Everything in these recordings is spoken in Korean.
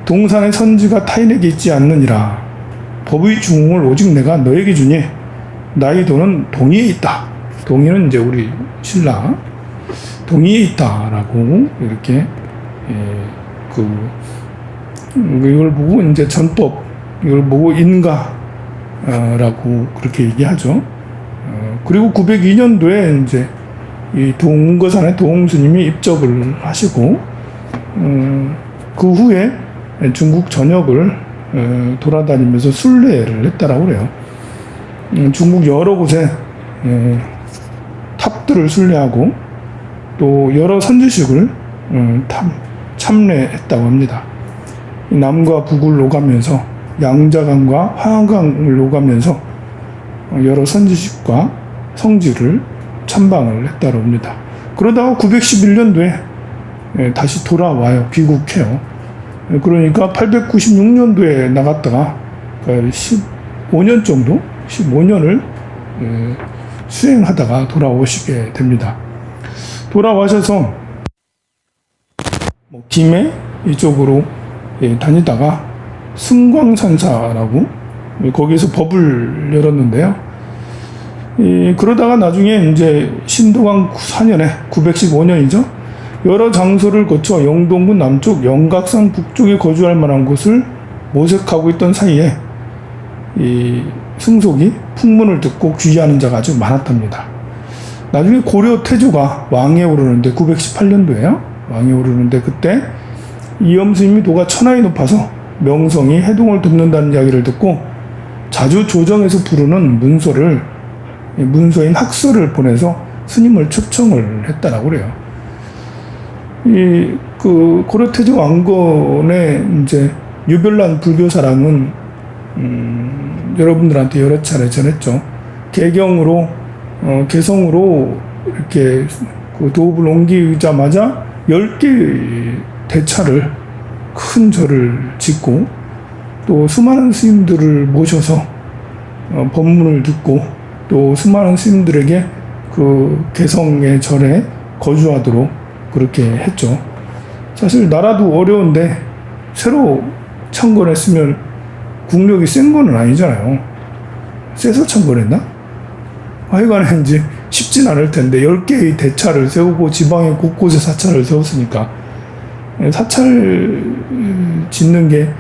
동산의 선지가 타인에게 있지 않느니라. 법의 중흥을 오직 내가 너에게 주니 나의 돈은 동이에 있다. 동이는 이제 우리 신랑 동이에 있다라고 이렇게 이걸 보고 이제 전법 이걸 보고 인가라고 그렇게 얘기하죠. 그리고 902년도에 이제 이 동거산의 도홍스님이 입적을 하시고 그 후에 중국 전역을 돌아다니면서 순례를 했다라고 그래요. 중국 여러 곳에 탑들을 순례하고 또 여러 선지식을 참례했다고 합니다. 남과 북을 오가면서 양자강과 화양강을 오가면서 여러 선지식과 성지를 참방을 했다고 합니다. 그러다가 911년도에 다시 돌아와요. 귀국해요. 그러니까 896년도에 나갔다가 15년 정도, 15년을 수행하다가 돌아오시게 됩니다. 돌아와셔서 김해 이쪽으로 다니다가 승광산사라고 거기에서 법을 열었는데요. 그러다가 나중에 이제 신도광 4년에 915년이죠. 여러 장소를 거쳐 영동군 남쪽, 영각산 북쪽에 거주할 만한 곳을 모색하고 있던 사이에 이 승속이 풍문을 듣고 귀의하는 자가 아주 많았답니다. 나중에 고려 태조가 왕에 오르는데 918년도에요. 왕에 오르는데 그때 이엄스님이 도가 천하에 높아서 명성이 해동을 돕는다는 이야기를 듣고 자주 조정에서 부르는 문서인 학서를 보내서 스님을 초청을 했다라고 그래요. 고려 태조 왕건의 이제 유별난 불교 사랑은 여러분들한테 여러 차례 전했죠. 개경으로 개성으로 이렇게 그 도읍을 옮기자마자 10개의 대차를 큰 절을 짓고 또 수많은 스님들을 모셔서 법문을 듣고 또 수많은 스님들에게 그 개성의 절에 거주하도록 그렇게 했죠. 사실 나라도 어려운데 새로 창건했으면 국력이 센 거는 아니잖아요. 세서 창건했나? 하여간에 이제 쉽진 않을 텐데 10개의 대차를 세우고 지방에 곳곳에 사찰을 세웠으니까 사찰 짓는 게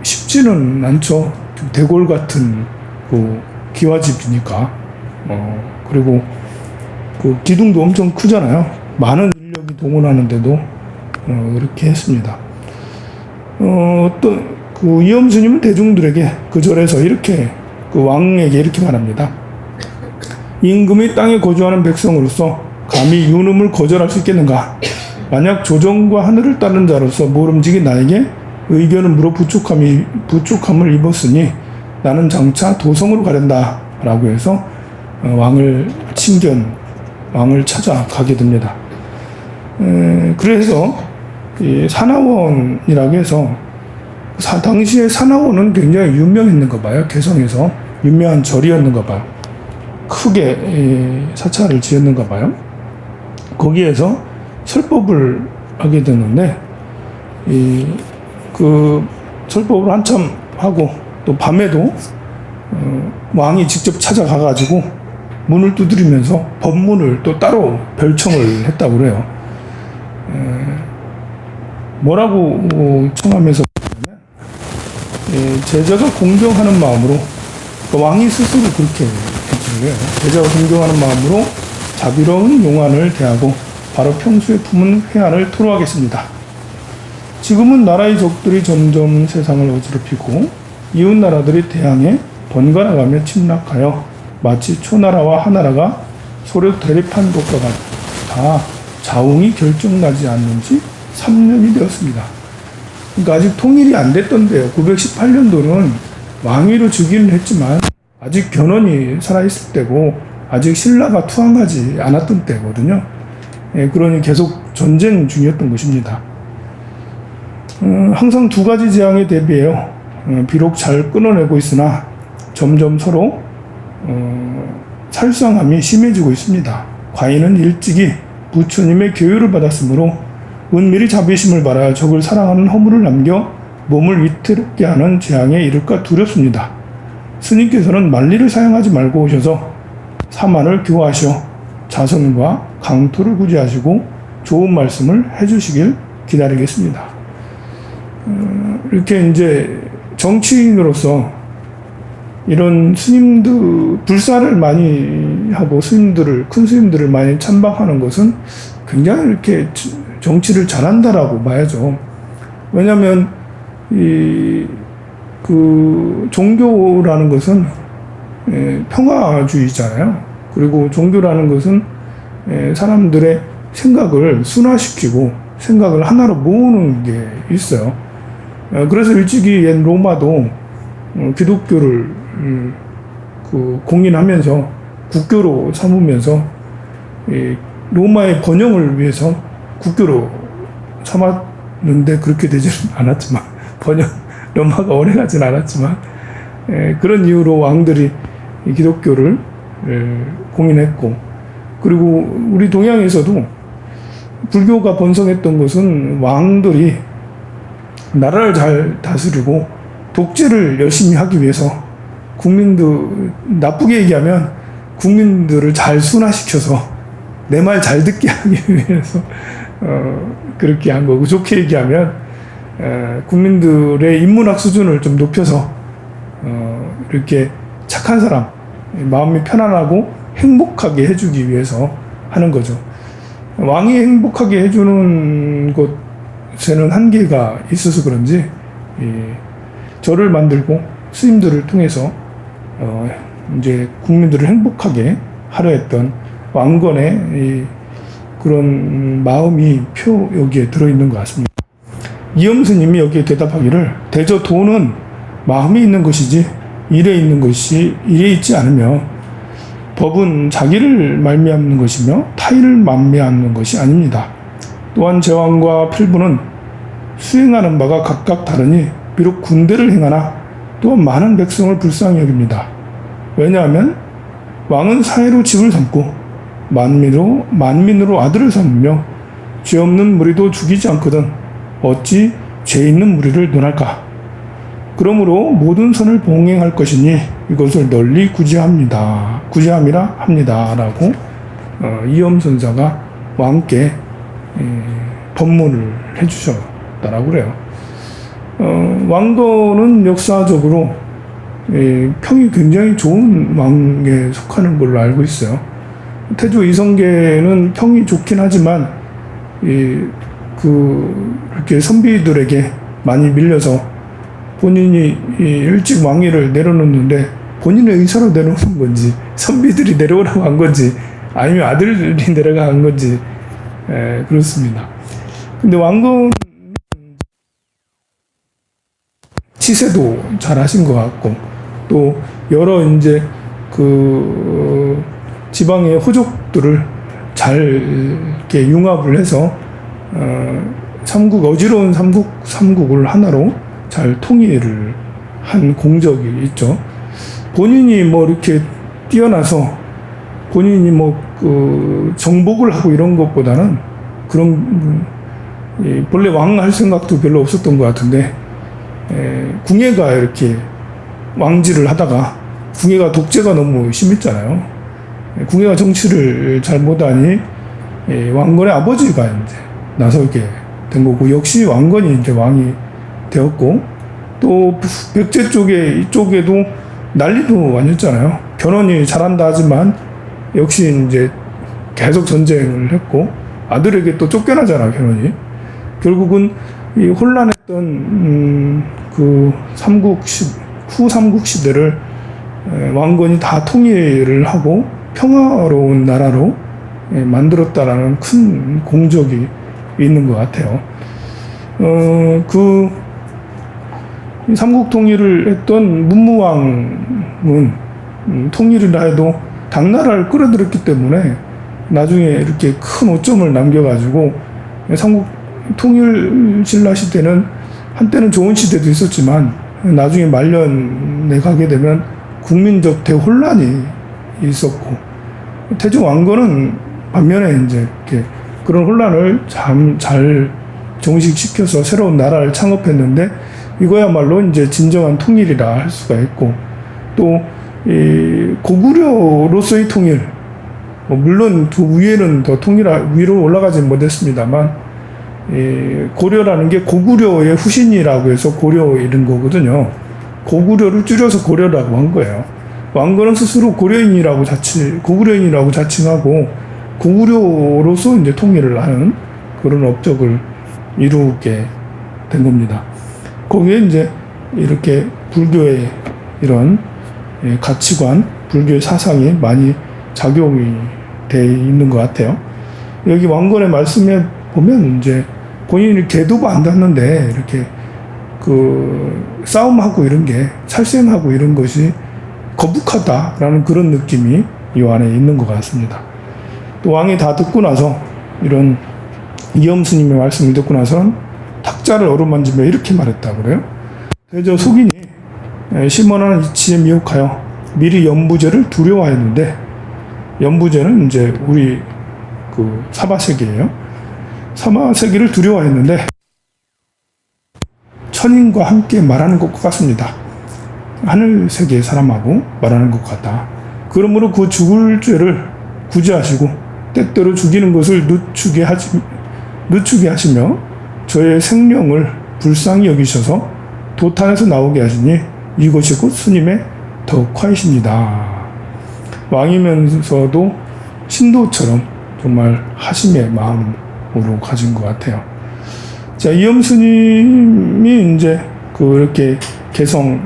쉽지는 않죠. 대골 같은 그 기와집이니까. 그리고 그 기둥도 엄청 크잖아요. 많은 인력이 동원하는데도 그렇게 했습니다. 또 그 이엄스님은 대중들에게 그 절에서 이렇게 그 왕에게 이렇게 말합니다. 임금이 땅에 거주하는 백성으로서 감히 유놈을 거절할 수 있겠는가? 만약 조정과 하늘을 따르는 자로서 모름지기 나에게 의견을 물어 부족함을 입었으니 나는 장차 도성으로 가련다 라고 해서 왕을 찾아가게 됩니다. 그래서 이 사나원이라고 해서 당시에 사나원은 굉장히 유명했는가 봐요. 개성에서 유명한 절이었는가 봐요. 크게 사찰을 지었는가 봐요. 거기에서 설법을 하게 되는데 그 설법을 한참 하고 또 밤에도 왕이 직접 찾아가가지고 문을 두드리면서 법문을 또 따로 별청을 했다고 그래요. 뭐라고 청하면서 제자가 공경하는 마음으로 왕이 스스로 그렇게 해주고요. 제자가 공경하는 마음으로 자비로운 용안을 대하고 바로 평소에 품은 회한을 토로하겠습니다. 지금은 나라의 적들이 점점 세상을 어지럽히고 이웃 나라들이 대항해 번갈아가며 침략하여 마치 초나라와 하나라가 서로 대립한 것과 같아 자웅이 결정나지 않는 지 3년이 되었습니다. 그러니까 아직 통일이 안 됐던데요. 918년도는 왕위로 즉위는 했지만 아직 견훤이 살아있을 때고 아직 신라가 투항하지 않았던 때거든요. 그러니 계속 전쟁 중이었던 것입니다. 항상 두 가지 재앙에 대비해요. 비록 잘 끊어내고 있으나 점점 서로 살상함이 심해지고 있습니다. 과인은 일찍이 부처님의 교유를 받았으므로 은밀히 자비심을 바라 적을 사랑하는 허물을 남겨 몸을 위태롭게 하는 재앙에 이를까 두렵습니다. 스님께서는 만리를 사용하지 말고 오셔서 사만을 교화하시어 자선과 강토를 구제하시고 좋은 말씀을 해주시길 기다리겠습니다. 이렇게 이제 정치인으로서 이런 스님들, 불사를 많이 하고 큰 스님들을 많이 참박하는 것은 굉장히 이렇게 정치를 잘한다라고 봐야죠. 왜냐하면 종교라는 것은 평화주의잖아요. 그리고 종교라는 것은 사람들의 생각을 순화시키고 생각을 하나로 모으는 게 있어요. 그래서 일찍이 옛 로마도 기독교를 공인하면서 국교로 삼으면서 로마의 번영을 위해서 국교로 삼았는데 그렇게 되지는 않았지만 로마가 오래가진 않았지만 그런 이유로 왕들이 기독교를 공인했고, 그리고 우리 동양에서도 불교가 번성했던 것은 왕들이 나라를 잘 다스리고 독재를 열심히 하기 위해서 나쁘게 얘기하면 국민들을 잘 순화시켜서 내 말 잘 듣게 하기 위해서 그렇게 한 거고, 좋게 얘기하면 국민들의 인문학 수준을 좀 높여서 이렇게 착한 사람, 마음이 편안하고 행복하게 해주기 위해서 하는 거죠. 왕이 행복하게 해주는 것에는 한계가 있어서 그런지 절을 만들고 스님들을 통해서 이제 국민들을 행복하게 하려 했던 왕건의 그런 마음이 여기에 들어있는 것 같습니다. 이엄스님이 여기에 대답하기를, 대저 도는 마음이 있는 것이지 일에 있지 않으며 법은 자기를 말미암는 것이며 타인을 말미암는 것이 아닙니다. 또한 제왕과 필부는 수행하는 바가 각각 다르니 비록 군대를 행하나 또한 많은 백성을 불쌍히 여깁니다. 왜냐하면 왕은 사회로 집을 삼고 만민으로 아들을 삼으며 죄 없는 무리도 죽이지 않거든 어찌 죄 있는 무리를 논할까? 그러므로 모든 선을 봉행할 것이니 이것을 널리 구제함이라 합니다. 라고 이엄선사가 왕께 법문을 해주셨다라고 그래요. 왕건은 역사적으로 평이 굉장히 좋은 왕에 속하는 걸로 알고 있어요. 태조 이성계는 평이 좋긴 하지만 이렇게 선비들에게 많이 밀려서 본인이 일찍 왕위를 내려놓는데 본인의 의사로 내려오는 건지 선비들이 내려오라고 한 건지 아니면 아들이 내려간 건지 그렇습니다. 근데 왕건 치세도 잘 하신 것 같고, 또 여러 이제 지방의 호족들을 잘 이렇게 융합을 해서 어지러운 삼국을 하나로 잘 통일을 한 공적이 있죠. 본인이 이렇게 뛰어나서 본인이 정복을 하고 이런 것보다는 본래 왕 할 생각도 별로 없었던 것 같은데, 궁예가 이렇게 왕지를 하다가 궁예가 독재가 너무 심했잖아요. 궁예가 정치를 잘 못하니 왕건의 아버지가 이제 나서게 된 거고, 역시 왕건이 이제 왕이 되었고, 또 백제 이쪽에도 난리도 아니었잖아요. 견훤이 잘한다 하지만 역시 이제 계속 전쟁을 했고, 아들에게 또 쫓겨나잖아, 견훤이. 결국은 이 혼란했던 후 삼국 시대를 왕건이 다 통일을 하고 평화로운 나라로 만들었다라는 큰 공적이 있는 것 같아요. 삼국 통일을 했던 문무왕은 통일이라 해도 당나라를 끌어들였기 때문에 나중에 이렇게 큰 오점을 남겨가지고 삼국 통일 신라 시대는 한때는 좋은 시대도 있었지만 나중에 말년에 가게 되면 국민적 대혼란이 있었고, 태조 왕건은 반면에 이제 이렇게 그런 혼란을 참 잘 종식시켜서 새로운 나라를 창업했는데 이거야말로 이제 진정한 통일이라 할 수가 있고 또 이 고구려로서의 통일 물론 그 위에는 더 위로 올라가진 못했습니다만 고려라는 게 고구려의 후신이라고 해서 고려 이런 거거든요. 고구려를 줄여서 고려라고 한 거예요. 왕건은 스스로 고구려인이라고 자칭하고 고구려로서 이제 통일을 하는 그런 업적을 이루게 된 겁니다. 거기에 이제 이렇게 불교의 이런 가치관, 불교의 사상이 많이 작용이 돼 있는 것 같아요. 여기 왕건의 말씀에 보면 이제 본인이 개도도 안 닿는데 이렇게 그 싸움하고 이런 게 살생하고 이런 것이 거북하다라는 그런 느낌이 이 안에 있는 것 같습니다. 또 왕이 다 듣고 나서 이런 이엄 스님의 말씀을 듣고 나서는 탁자를 어루만지며 이렇게 말했다고 그래요. 대저 속인이 심원하는 이치에 미혹하여 미리 연부제를 두려워했는데 연부제는 이제 우리 그 사바세계예요. 사바세계를 두려워했는데 천인과 함께 말하는 것과 같습니다. 하늘 세계의 사람하고 말하는 것 같다. 그러므로 그 죽을 죄를 구제하시고 때때로 죽이는 것을 늦추게 하시며 저의 생명을 불쌍히 여기셔서 도탄에서 나오게 하시니 이것이 곧 스님의 덕화이십니다. 왕이면서도 신도처럼 정말 하심의 마음으로 가진 것 같아요. 자, 이엄 스님이 이제 그렇게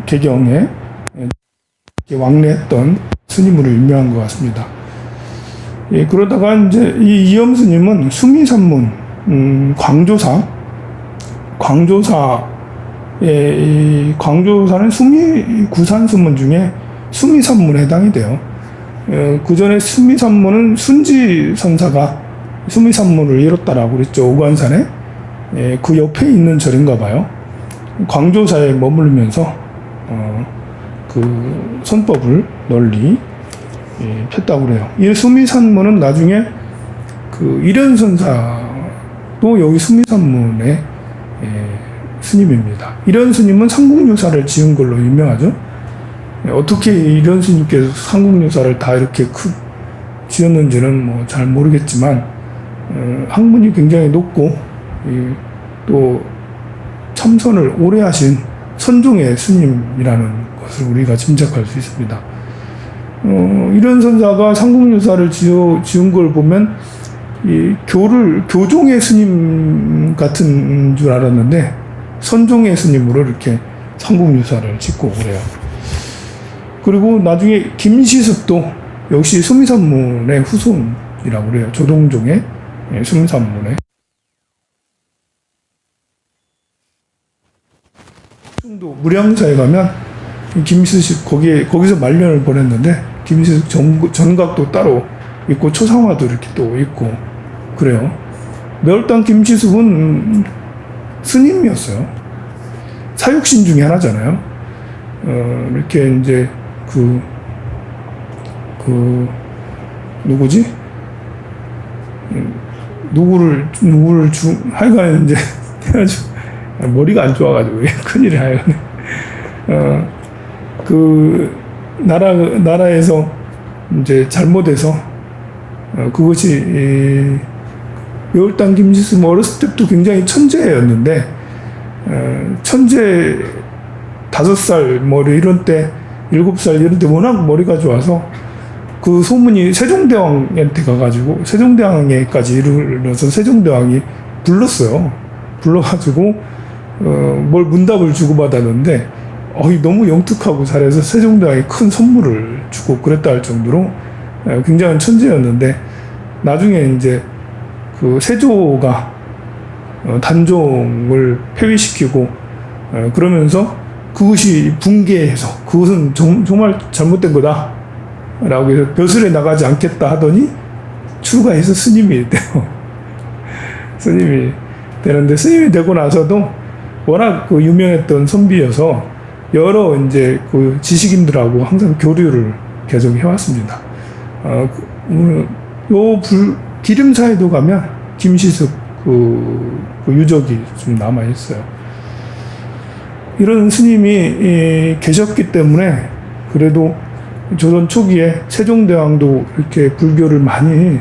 개경에 왕래했던 스님으로 유명한 것 같습니다. 예, 그러다가 이제 이 이엄 스님은 수미산문, 광조사는 구산수문 중에 수미산문에 해당이 돼요. 그 전에 수미산문은 순지 선사가 수미산문을 이뤘다라고 그랬죠. 오관산에. 그 옆에 있는 절인가 봐요. 광조사에 머물면서 그 선법을 널리 폈다고 그래요. 이 수미산문은 나중에 그 일현선사도 여기 수미산문의 스님입니다. 일현 스님은 삼국유사를 지은 걸로 유명하죠. 어떻게 일현 스님께서 삼국유사를 다 이렇게 지었는지는 뭐 잘 모르겠지만 학문이 굉장히 높고 또 참선을 오래 하신 선종의 스님이라는 것을 우리가 짐작할 수 있습니다. 이런 선사가 삼국유사를 지은 걸 보면 이 교종의 스님 같은 줄 알았는데 선종의 스님으로 이렇게 삼국유사를 짓고 그래요. 그리고 나중에 김시습도 역시 수미산문의 후손이라고 그래요. 조동종의 수미산문의. 충도 무량사에 가면 김시습 거기서 말년을 보냈는데 김시습 전각도 따로 있고 초상화도 이렇게 또 있고 그래요. 매월당 김시습은 스님이었어요. 사육신 중에 하나잖아요. 이렇게 이제 누구지? 누구를 하여간 이제 해가지고 머리가 안 좋아가지고 큰일이 하여간 그 나라에서 이제 잘못해서 그것이 매월당 김시습 어렸을 때부터 굉장히 천재였는데 천재 5살 머리 이런 때 7살 이런 때 워낙 머리가 좋아서 그 소문이 세종대왕한테 가가지고 세종대왕에까지 이르러서 세종대왕이 불러가지고 뭘 문답을 주고받았는데 너무 영특하고 잘해서 세종대왕이 큰 선물을 주고 그랬다 할 정도로 굉장한 천재였는데 나중에 이제 그 세조가 단종을 폐위시키고 그러면서 그것이 붕괴해서 그것은 정말 잘못된 거다 라고 해서 벼슬에 나가지 않겠다 하더니 출가해서 스님이 돼요. 스님이 되는데 스님이 되고 나서도 워낙 그 유명했던 선비여서 여러 이제 그 지식인들하고 항상 교류를 계속 해왔습니다. 기름사에도 가면 김시습 그 유적이 좀 남아 있어요. 이런 스님이 계셨기 때문에 그래도 조선 초기에 세종대왕도 이렇게 불교를 많이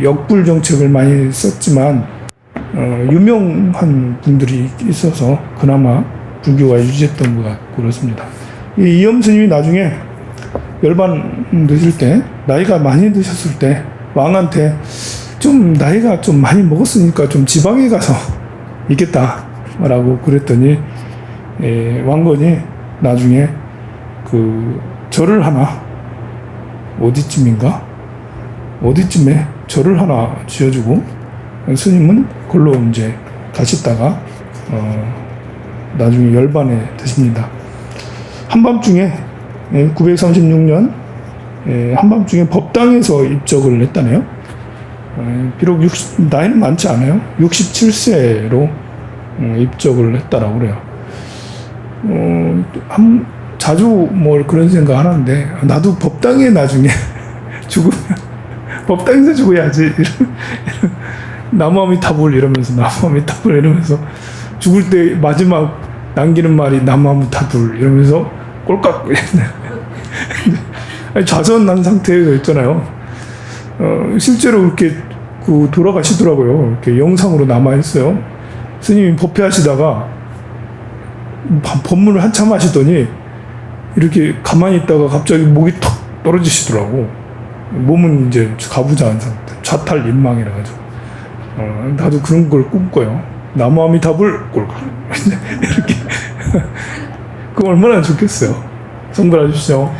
역불 정책을 많이 썼지만 유명한 분들이 있어서 그나마 불교가 유지했던 것 같고 그렇습니다. 이 이엄 스님이 나중에 열반 드실 때, 나이가 많이 드셨을 때 왕한테 좀 나이가 좀 많이 먹었으니까 좀 지방에 가서 있겠다라고 그랬더니 왕건이 나중에 그 절을 하나 어디쯤에 절을 하나 지어주고 스님은 그걸로 이제 가셨다가 나중에 열반에 드십니다. 한밤중에 936년 한밤중에 법당에서 입적을 했다네요. 비록 나이는 많지 않아요. 67세로 입적을 했다라고 그래요. 자주 뭐 그런 생각 하는데 나도 법당에 나중에 죽으면 법당에서 죽어야지 나무아미타불 이러면서 나무아미타불 이러면서 죽을 때 마지막 남기는 말이 나무아미타불 이러면서 꼴깍 좌선난 상태에서 있잖아요. 실제로 그렇게 돌아가시더라고요. 이렇게 영상으로 남아 있어요. 스님이 법회하시다가 법문을 한참 하시더니 이렇게 가만히 있다가 갑자기 목이 턱 떨어지시더라고. 몸은 이제 가부좌한 상태, 좌탈 인망이라 가지고. 나도 그런 걸 꿈꿔요. 나무아미타불 꼴깍 이렇게. 그거 얼마나 좋겠어요. 성불하십시오.